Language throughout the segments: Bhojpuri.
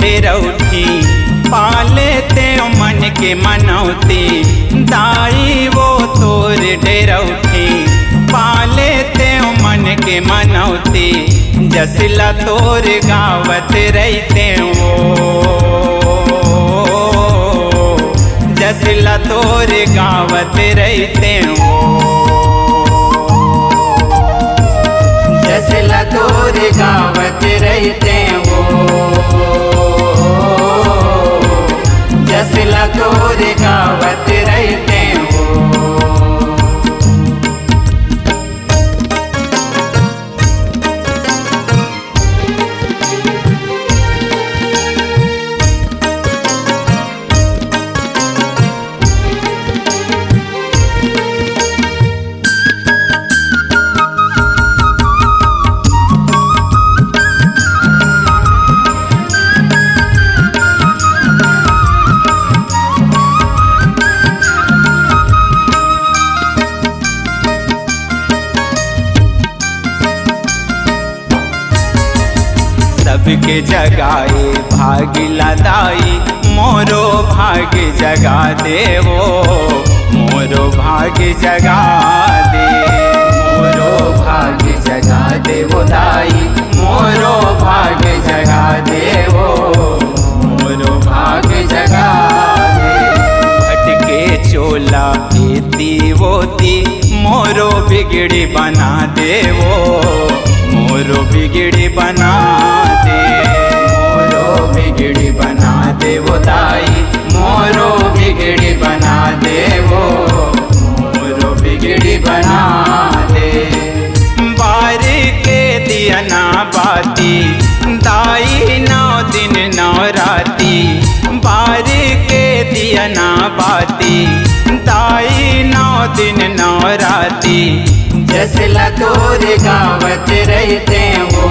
ढेरौठी, पालेते मन के मनौती। दाई वो तोर ढेरौठी, पालेते मन के मनौती। जसला तोर गावत रहते वो, जसला तोर गावत रहते वो, जसला तोर गावत रहते वो, जसला तोर गावत रहते वो। सबके जगाए भाग लदाई, मोरो भाग जगा देवो, मोरो भाग जगा दे, मोरो भाग जगा देवो दाई, मोरो भाग जगा देवो, मोरो भाग जगा दे। भटके चोला एती वोती, मोरो बिगड़ी बना देवो, मोरो बिगड़ी बना दे, मोरो बिगड़ी बना दे वो दाई, मोरो बिगड़ी बना दे वो, मोरो बिगड़ी बना दे। बार के दिया ना बाती, दाई 9 दिन 9 राती। बार के दिया ना बाती, दाई 9 दिन 9 राती। जसला तोर गावत रहते वो,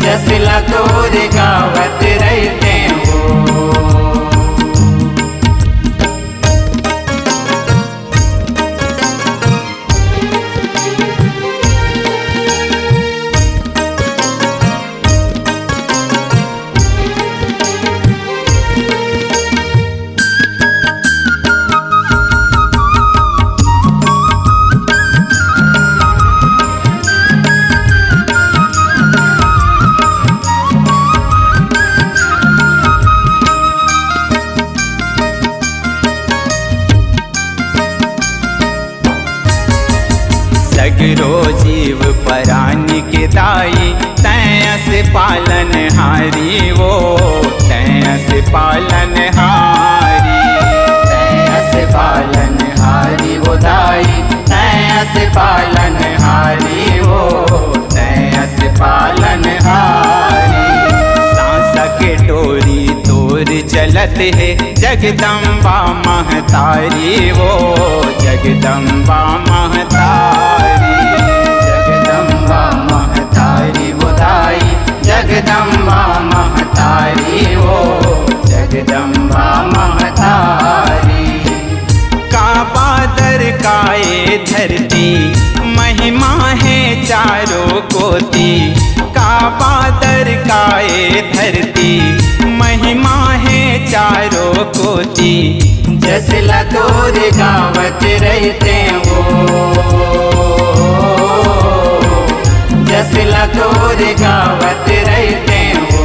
जसला तोर गावत रहते वो। सगरो जीव परानी के दाई, तैस पालन हारी वो, तैस पालन हारी, तैस पालन हारी वो दाई, तैस पालन हारी वो, तैस पालन हारी। सांसा के डोरी तोर चलत है, जगदम्बा महतारी वो, जगदम्बा महतारी, जगदम्बा महतारी वो दाई, जगदम्बा महतारी वो, जगदम्बा महतारी। का बादर काए धरती, महिमा है चारों कोटि। का बादर काए धरती, महिमा है चारों कोटि। जसला तोर गावत रहते वो, जसला तोर गावत रहते वो।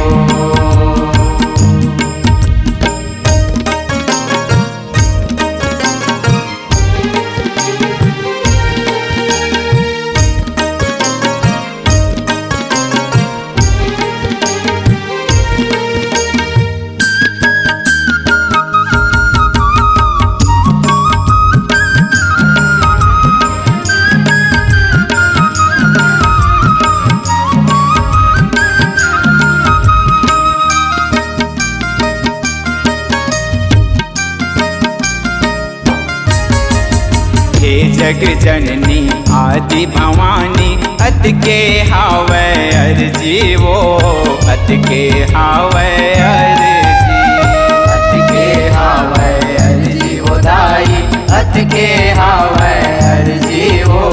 जग जननी आदि भवानी, अत के हावै अर्जी वो, अत के हावै अर्जी, अत के हावै अर्जी वो दाई, अत के हावै अर्जी वो,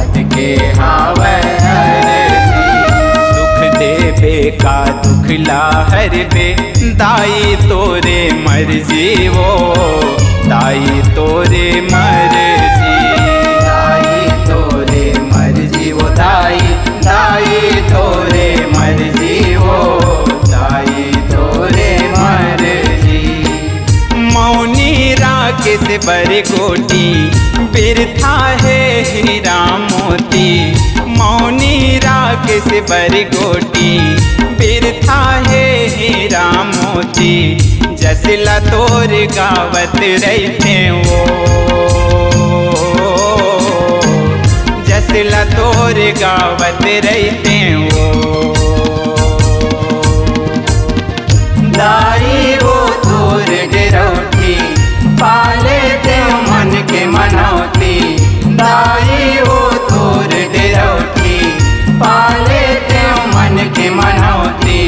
अत के हावै अर्जी। सुख दे बेका दुखला हर बे दाई तोरे मर्जी वो दाई तोरे मर्जी दाई तोरे मर्जी वो दाई तोरे मर्जी वो दाई तोरे मर्जी। मौनी राकेश बरगोटी बिरथा है हीरा मोती मौनी राकेश बरगोटी बिरथा है हीरा मोती जसला तोर गावत रहते वो जसला तोर गावत रहते वो दाई वो तोर डरौती पाले ते मन के मनौती दाई वो तोर डरौती पाले ते मन के मनौती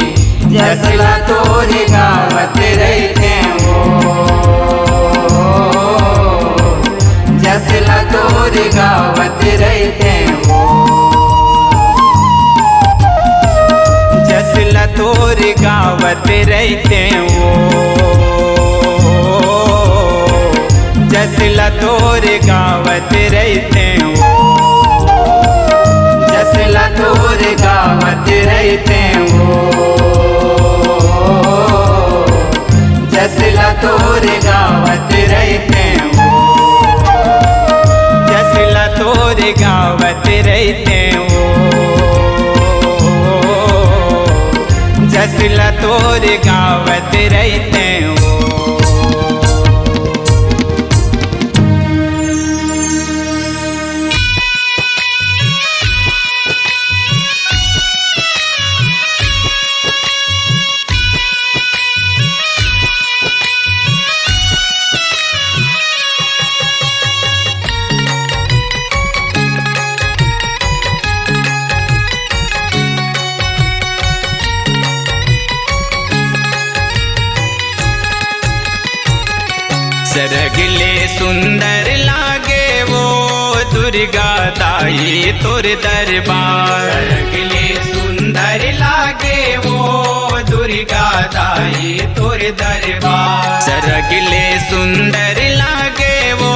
जसला तोर गावत रहते वो जसला तोर गावत रहते वो जसला तोर गावत रहते वो जसला तोर गावत रहते वो जसला तोर गावत रहते वो जसला तोर गावत रहते वो जसला तोर गावत रहते वो जसला तोर गावत रहते वो। सरगले सुंदर लागे वो दुर्गा दाई तोर दरबार सरगले सुंदर लागे वो दुर्गा दाई तोर दरबार सरगले सुंदर लागे वो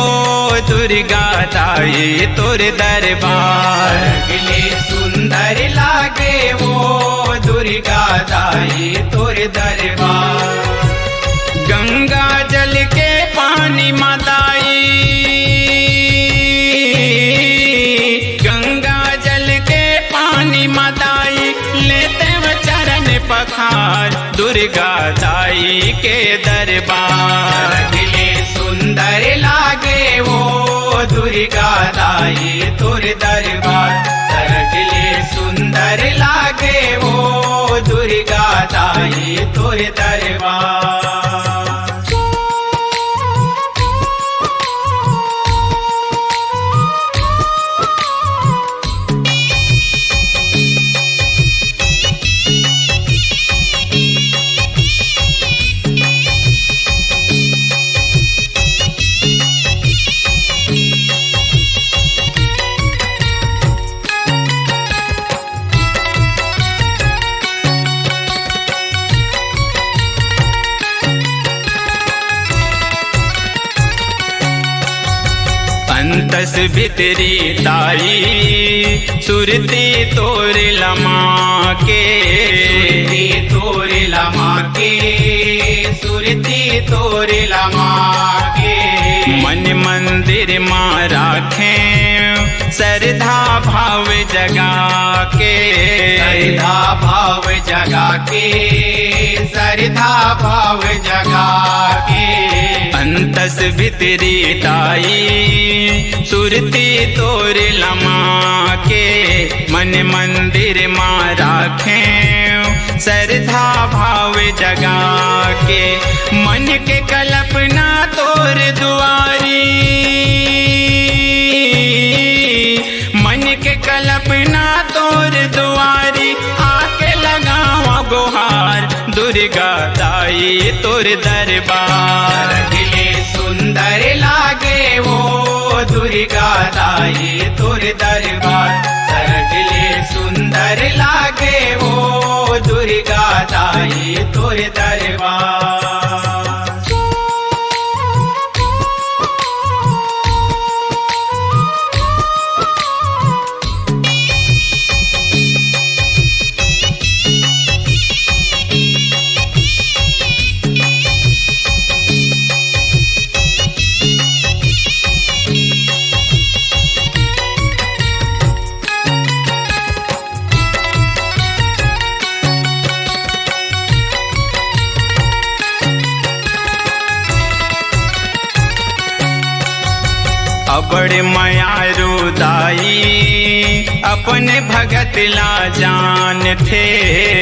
दुर्गा दाई तोर दरबार सरगले सुंदर लागे वो दुर्गा दाई तोर दरबार। गंगा जल के पानी माताई गंगा जल के पानी माताई लेते व चरण पखार दुर्गा दाई के दरबार सरगले सुंदर लागे वो दुर्गा दाई तोर दरबार सरगले सुंदर लागे वो दुर्गा दाई तोर दरबार। अंतस भितरी दाई सुरती तोर लमा के तोर लमा के सुरती तोर लमा के मन मंदिर माँ राखें श्रद्धा भाव जगा के श्रद्धा भाव जगा के श्रद्धा भाव जगा के अंतस भितरी दाई सुरती तोर लमा के मन मंदिर माँ राखें श्रद्धा भाव जगा के मन के कल्पना तोर दुआरी मन के कल्पना तोर दुआरी आके लगावा गुहार दुर्गा दाई तोर दरबार सरगले सुंदर लागे वो दुर्गा दाई तोर दरबार सरगले सुंदर लागे वो तोर दरबार। अबड़ मायारू दाई अपने भगत ला जान थे,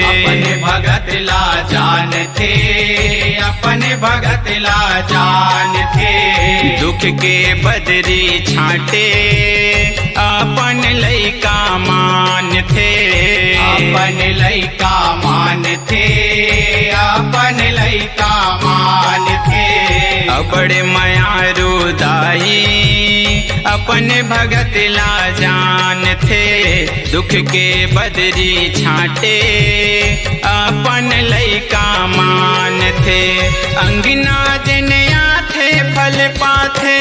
अपने भगत ला जान थे, अपने भगत ला जान थे। दुख के बदरी छाटे अपन लइका मान थे, अपन लइका मान थे, अपन लइका मान थे। अबड़ मायारू दाई अपने भगत ला जान थे, दुख के बदरी छाटे अपन लइका मान थे। अंगना जनिया थे फल पाथे,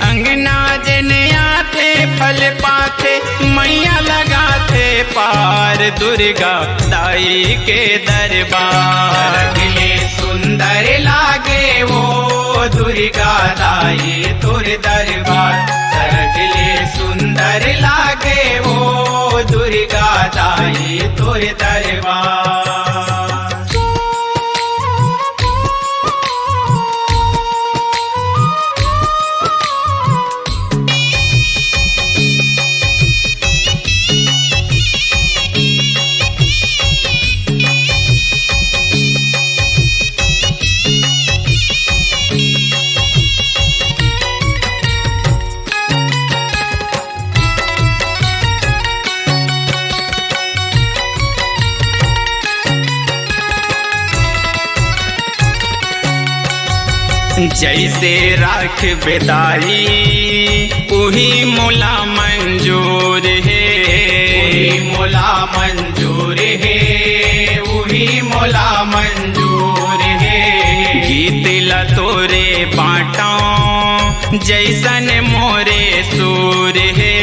अंगना जनिया थे फल पाथे, मैया लगा थे पार दुर्गा दाई के दरबार। अगले सुंदर लागे वो दुर्गा दाई तोर दरबार, सरगले सुंदर लागे वो दुर्गा दाई तोर दरबार। जैसे राख बेदाई उही मोला मंजूर है, उही मोला मंजूर है, उही मोला मंजूर है। गीत ला तोरे बाटा जैसन मोरे सूर है,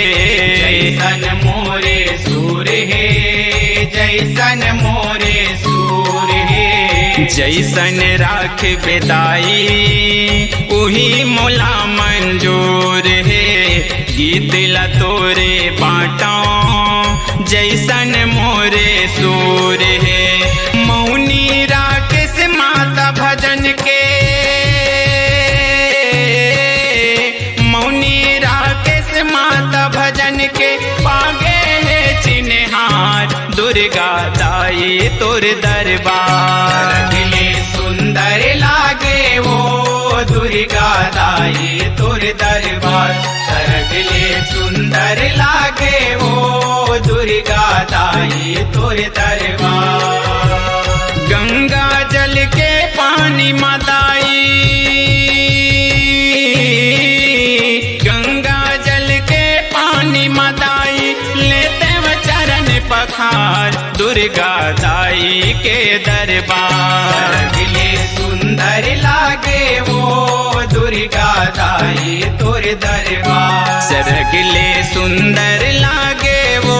जैसन मोरे सूर है, जैसन मोरे सूर है। जैसन राख बेदाई उही मोला मंजूर है, गीत ला तोरे बाटा जैसन मोरे सूर है। मौनी राकेश माता भजन के, मौनी राकेश माता भजन के पागे है चिन्हार दुर्गा दाई तोर दरबार। अगले सुंदर लागे वो दुर्गा दाई तोर दरबार, सरगले सुंदर लागे वो दुर्गा दाई तोर दरबार। गंगा जल के पानी मदाई, गंगा जल के पानी मदाई, लेते व चरण पखार दुर्गा दाई के दरबार। सरगले सुंदर लागे वो दुर्गा दाई तोर दरबार, सरगले सुंदर लागे वो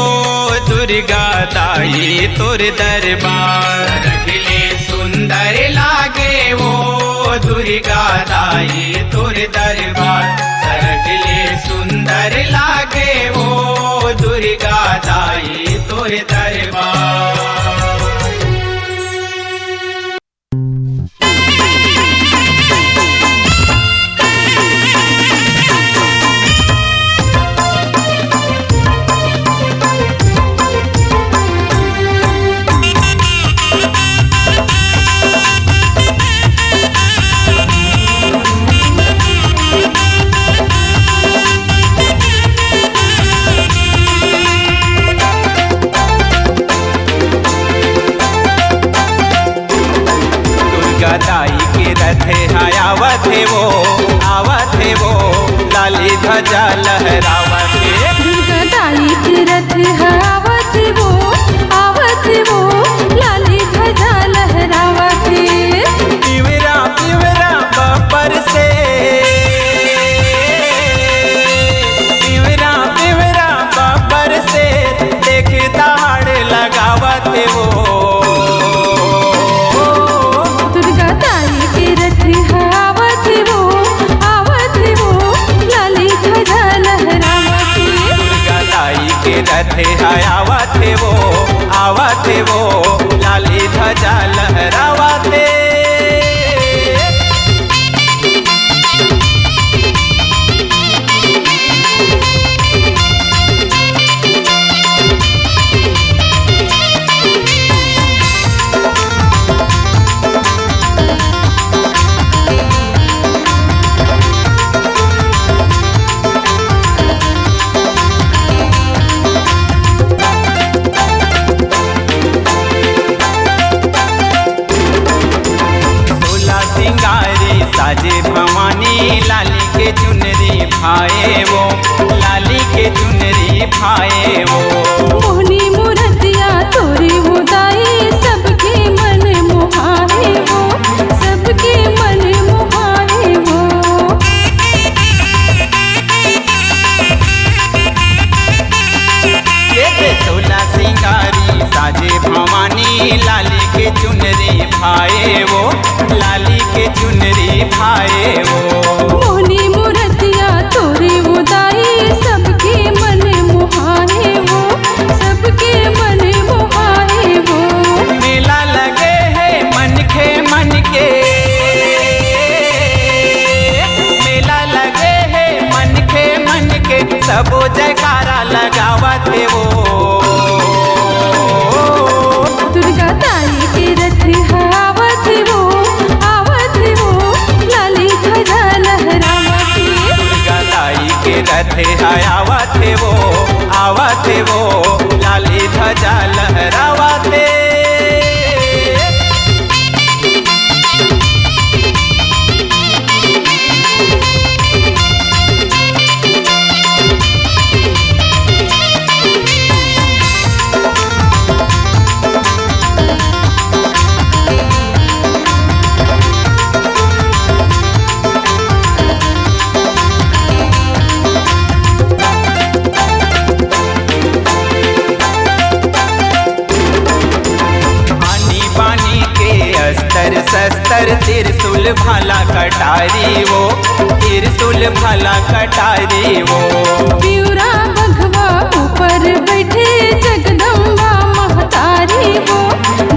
दुर्गा दाई तोर दरबार। सरगले सुंदर लागे वो दुर्गा दाई तोर दरबार, सरगले सुंदर लागे वो दुर्गा दाई तोर दरबार। दाई के रथे आवत है वो, आवत है वो, लाली ध्वजा लहरावत है। दुर्गा दाई के रथ आवत है वो, आवत है आवत वो लाली ध्वजा लहरावते। साजे भवानी लाली के चुनरी भाए वो, लाली के चुनरी भाए वो। मोहनी मूर्तिया तोरी मुदाई सबके मन मोहाए वो, सबके मन मोहाए वो। ये सोला सिंगारी साजे भवानी लाली के चुनरी भाए वो, लाली के चुनरी भाए वो। मोहनी मूर्तिया तोरी मुदाई सबके मन मोहाए वो, सबके मन मोहाए वो। मेला लगे है मन के मेला लगे है मन के सबो जयकारा लगावते वो। दुर्गा ताई के रथ आवत वो, आवत वो लाली ध्वजा लहरावते। दुर्गा ताई के रथ है आवत वो लाली ध्वजा लहरावते। अस्तर शस्तर त्रिशूल भाला कटारी वो, त्रिशूल भाला कटारी वो। पिउरा बघवा ऊपर बैठे जगदम्बा महतारी वो,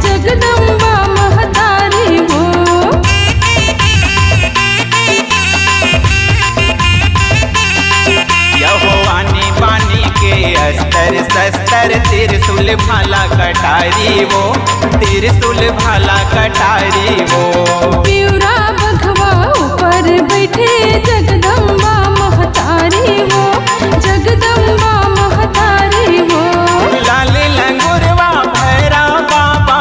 जगदम्बा महतारी वो। यहोवानी बानी के अस्तर शस्तर त्रिशूल भाला कटारी वो, त्रिशूल भाला कटारी वो। पिउरा बघवा ऊपर बैठे जगदम्बा महतारी वो, जगदम्बा महतारी वो। लाली लंगुरवा भैरा बाबा,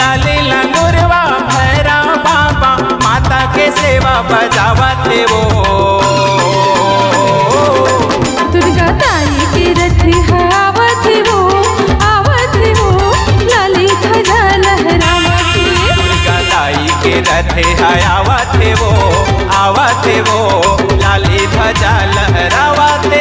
लाली लंगुरवा भैरा बाबा माता के सेवा बजावते वो। दुर्गा ताई के रथ आवत वो, आवत वो लाली ध्वजा लहरावते। दुर्गा ताई के रथ है आवत वो लाली ध्वजा लहरावते।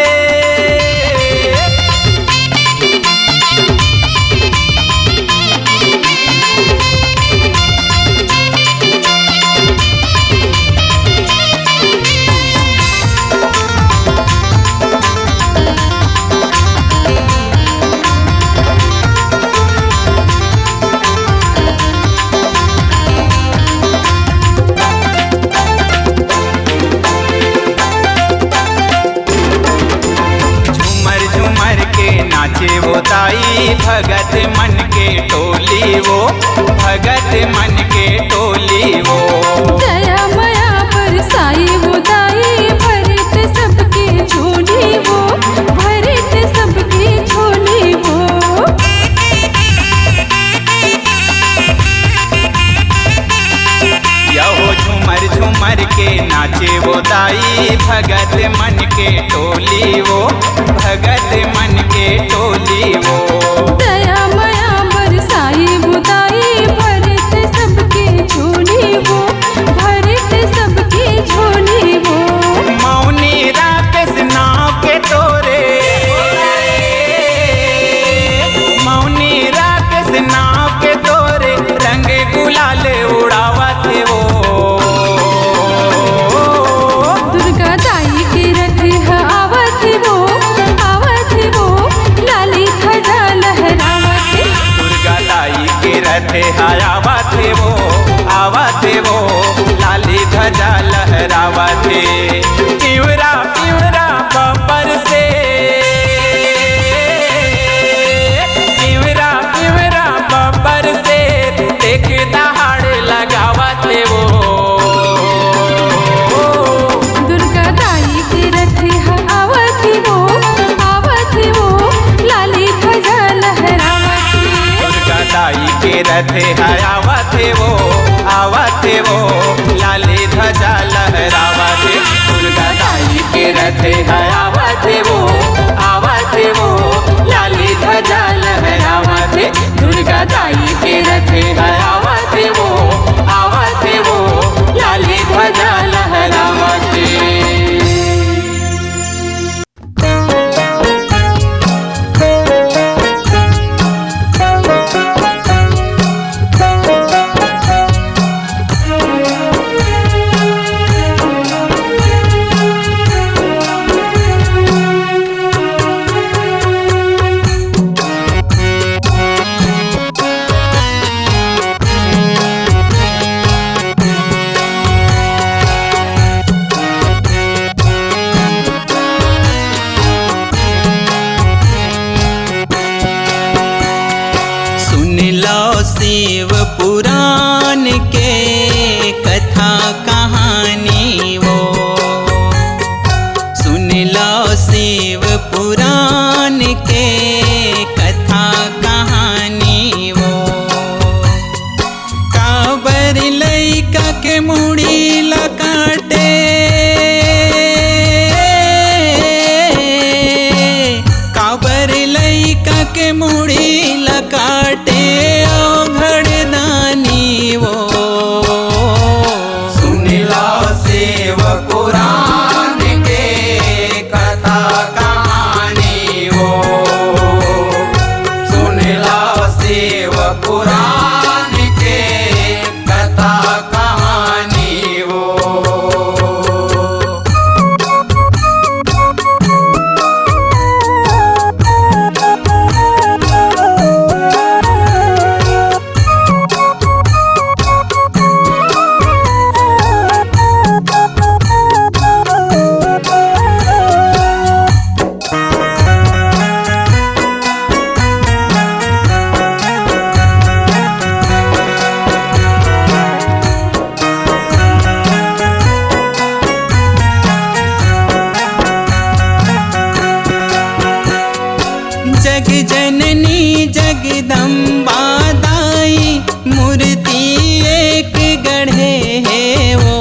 नाचे वो ताई भगत मन के टोली वो, भगत मन के टोली वो। दया माया बरसाई वो दाई भरत सबके झोली वो, भरत सबके झोली वो। यहो झूमर झूमर के नाचे वो दाई भगत मन के टोली वो, भगत मन के टोली वो। दया माया बरसाई वो दाई भरत सबके रथे है आवत वो लाली ध्वजा लहरावत। दुर्गा दाई के रथे है आवत वो लाली ध्वजा लहरावत। दुर्गा दाई के रथे है आवत वो लाली ध्वजा लहरावत। शिव पुराण के कथा कहानी वो, सुन लो शिव पुराण के कथा कहानी वो। काबर लइका के मुड़ी लकाटे, काबर लइका के मुड़ी लकाटे जग जननी जगदम्बा दाई मूर्ति एक गढ़े है वो,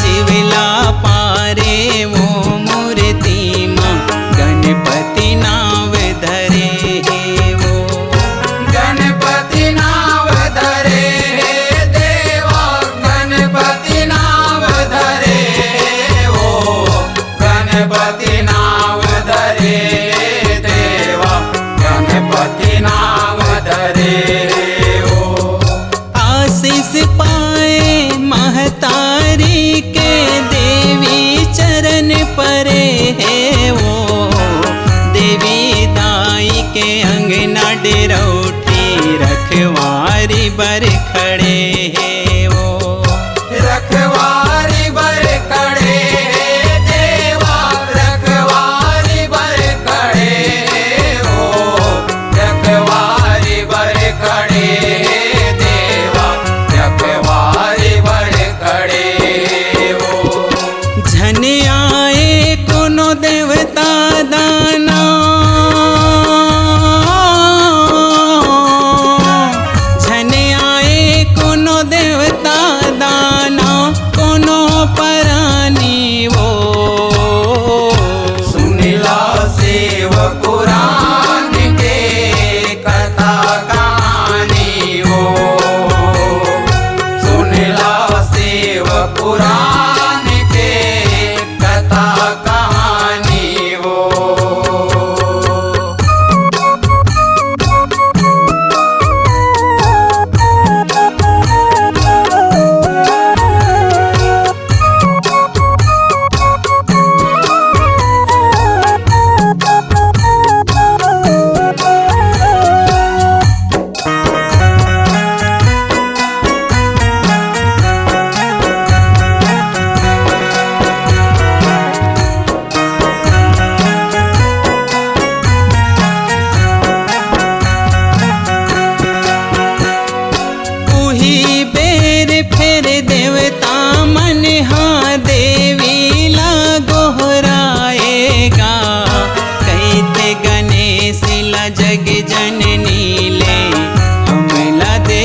जीवला पारे वो मूर्ति माँ गणपति नाव धरे है वो। गणपति नाव धरे है देवा, गणपति नाव धरे वो, गणपति नाव धरे गणपति नाम धरे हो। आशीष पाए महतारी के देवी चरण परे है वो, देवी दाई के अंगना डेरौठी रखवारी बर खड़े है वो। रखवारी बर खड़े देवा, रखवारी बर खड़े रखवारी बर खड़े देवा, रखवारी बर खड़े हो। झन आए कोनो देवता दाना, झन आए कोनो देवता दाना, कोनो परानी वो। सुनिला शिव पुराण के कथा कहानी वो, सुनिला शिव पुराण के कथा कहानी वो। फेर देवता मन हाँ देवी ला गोहराएगा, कहते गणेश ला जग जननी ले हमला दे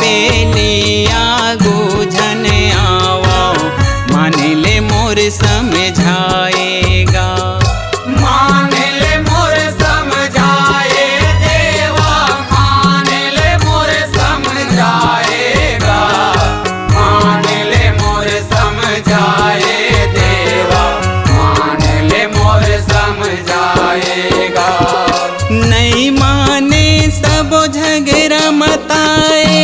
बेलिया गुझन आवा मान ले मोर समझाएगा। मान ले मोर समझाए देवा, मान ले मोर समझाएगा, मान ले मोर समझाए देवा, मान ले मोर समझाएगा। नहीं माने सब झगड़ा मताए,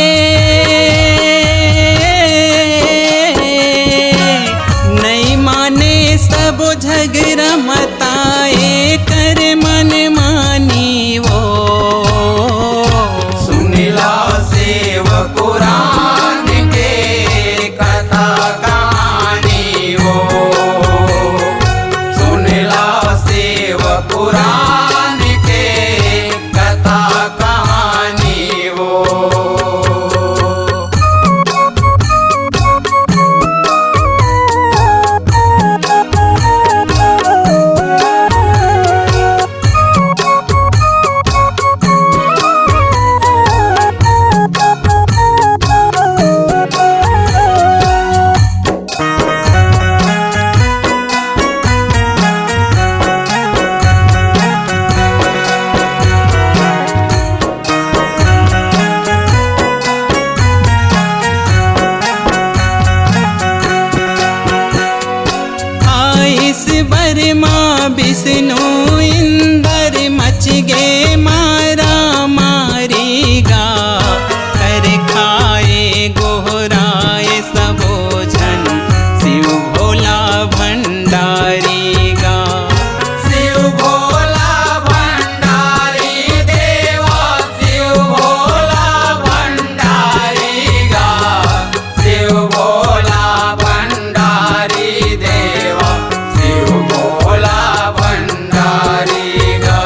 नहीं माने सब झगड़ा मताए कर मन मानी वो। सुनिला सेव पुराण के कथा कहानी हो, सुनिला सेव पुराण के कथा कहानी हो। आइस बर्मा विष्णु इंदर मच गे मारा मारीगा कर खाए गोहराए सबो झन शिव भोला भंडारीगा। शिव भोला भंडारी देवा, शिव भोला भंडारी गा, शिव भोला भंडारी देवा, शिव भोला भंडारी गा।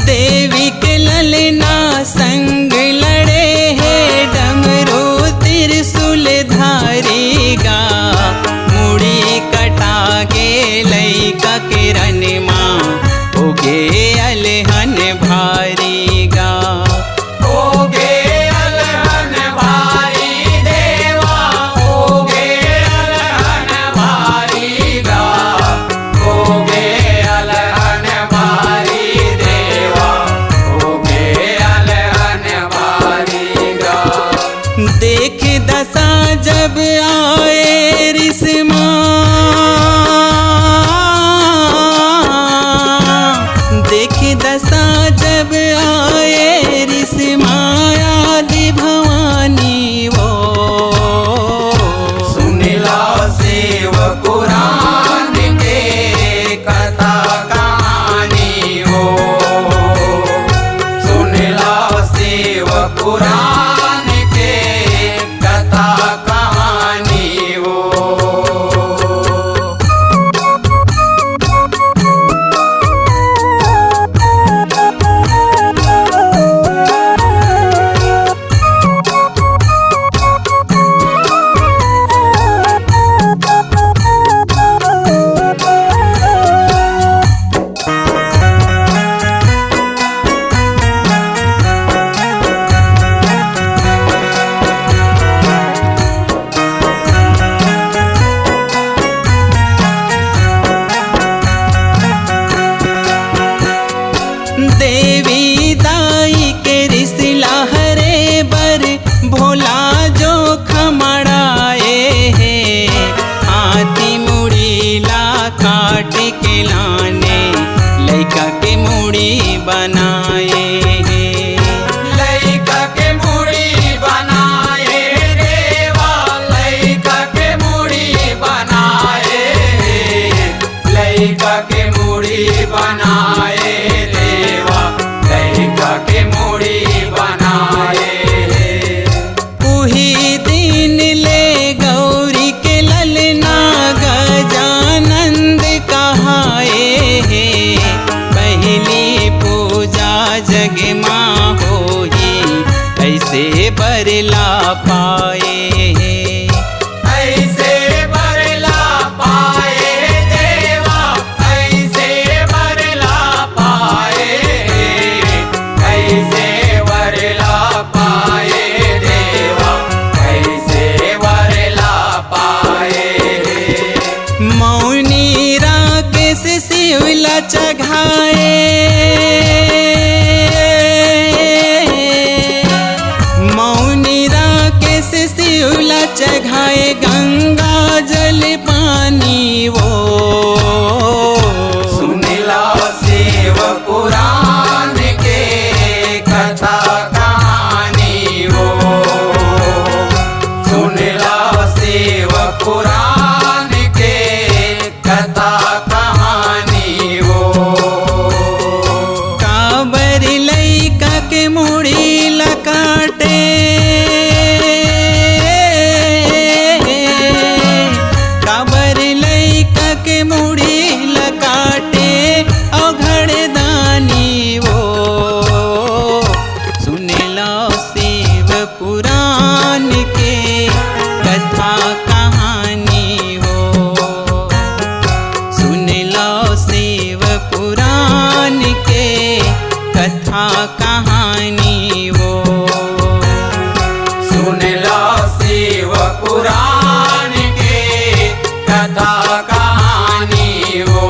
देवी के ललना संग लड़े है डमरू त्रिशूल धारीगा मुड़ी कटा गे लैका के रन माँ होगे अलहन भारीगा। ओगे अलहन भारी देवा, ओगे अलहन भारी गा, ओगे अलहन भारी देवा, ओगे अलहन भारी गा। देख दशा जब आए रिश्मा देख दशा जब आए रिश्मा आदि भवानी वो। सुनिला सेव पुराण के कथा कहानी हो, सुनिला सेव पुराण के कथा कहानी हो। देवी दाई के रिसला हरे बर भोला जो खमड़ाए है हाथी मुड़ी ला काट के लाने लैका के मुड़ी बनाए है। लैका के मुड़ी बनाए देवा, लैका के मुड़ी बनाए, लैका के मुड़ी बनाए देवा, लैका के मुड़ी बनाए। उही दिन ले गौरी के ललना गजानंद कहाए है पहली पूजा जग माँ होही ऐसे बरला पाए है। ऐसे बरला पाए देवा, ऐसे बरला पाए, ऐसे बरला पाए देवा, गाए, मौनी राकेश शिवला चढ़ाए गंगा जल पानी वो। सुन लो शिव पुराण के कथा कहानी वो, सुन लो शिव पुराण के कथा कहानी वो। काबर लइका के मुड़ी लकाटे, काबर लइका के मुड़ी लकाटे अघड़ दानी वो। सुन लो शिव पुराण के कथा कहानी वो, सुन लो शिव पुराण के कथा कहानी वो। सुन लो शिव पुराण के कथा कहानी वो,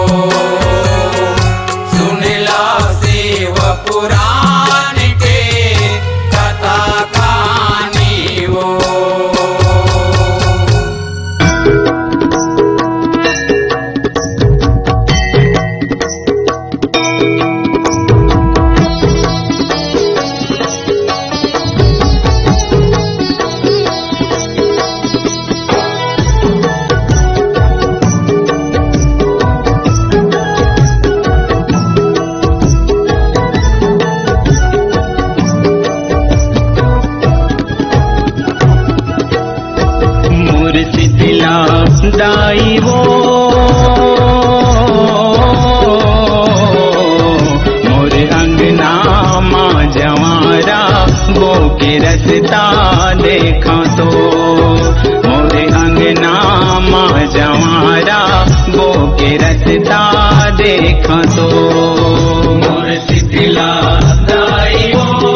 सुन लो शिव पुराण के कथा कहानी वो। शीतला दाई वो, मोर अंगना माँ जवारा वो के रसता देखा तो, मोर अंगना माँ जवारा वो के रसता देखा तो। मोर शीतला दाई वो,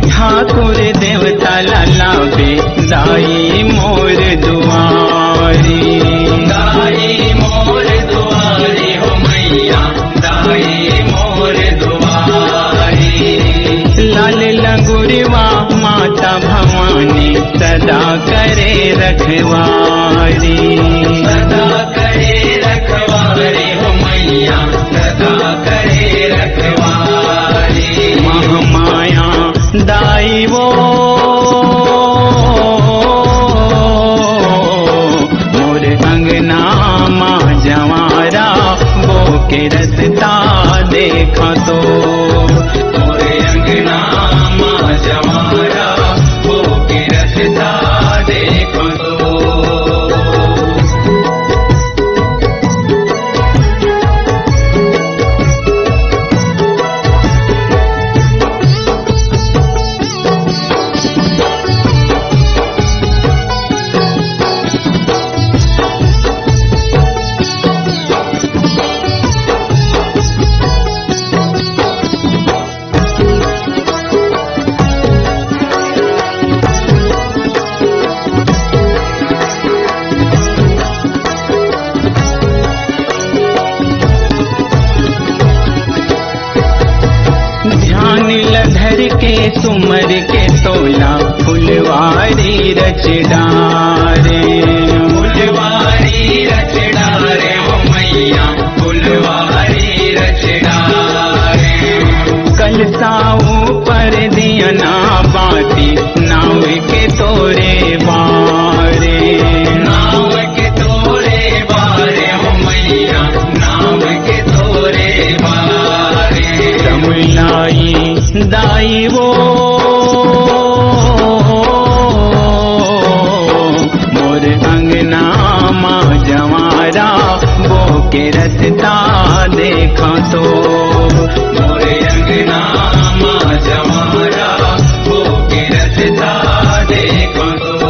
ठाकुर देवता लालाबे दाई मोर दुआरी, दाई मोर दुआरी हो मैया, दाई मोर दुआरी। लाल लंगुरवा माता भवानी सदा करे रखवारी, सदा करे रखवारी हो मैया, सदा करे रखवारी। महामाया दाई वो, मोर अंगना माँ जवारा वो के रसता देखा तो, मोर अंगना माँ जवारा वो के रसता देखा तो। धर के सुमर के तोला फुलवारी रच डारे, फुलवारी रच डारे हो मैया, फुलवारी रच डारे। कलसाऊ नैना बाती नाव के तोरे बारे, नाव के तोरे बारे हो मैया, नाव के तोरे बारे। तमुलाई दाई वो मोर अंगना माँ जवारा वो के रसता देखा तो, मोर अंगना माँ जवारा वो के रसता देखा तो।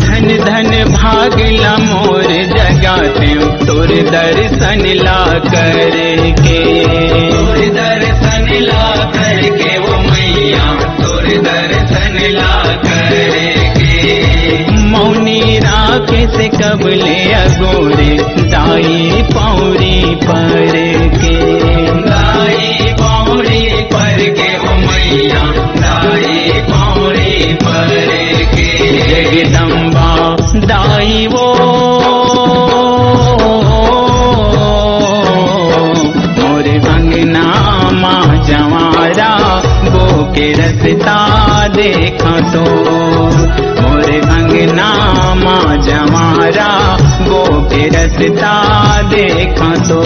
धन धन भागला मोर जगाते तोर दर्शन ला करके, तोर दर्शन ला करके वो मैया, तोर दर्शन ला करके। मौनी राखे से कबले अगोरे दाई पौरी पर के, दाई पौरी पर के वो मैया, दाई पौरी पर के। जगदम्बा दाई वो मोर अंगना माँ जवारा वो के रसता देखा तो, मोर अंगना माँ जवारा वो के रसता देखा तो।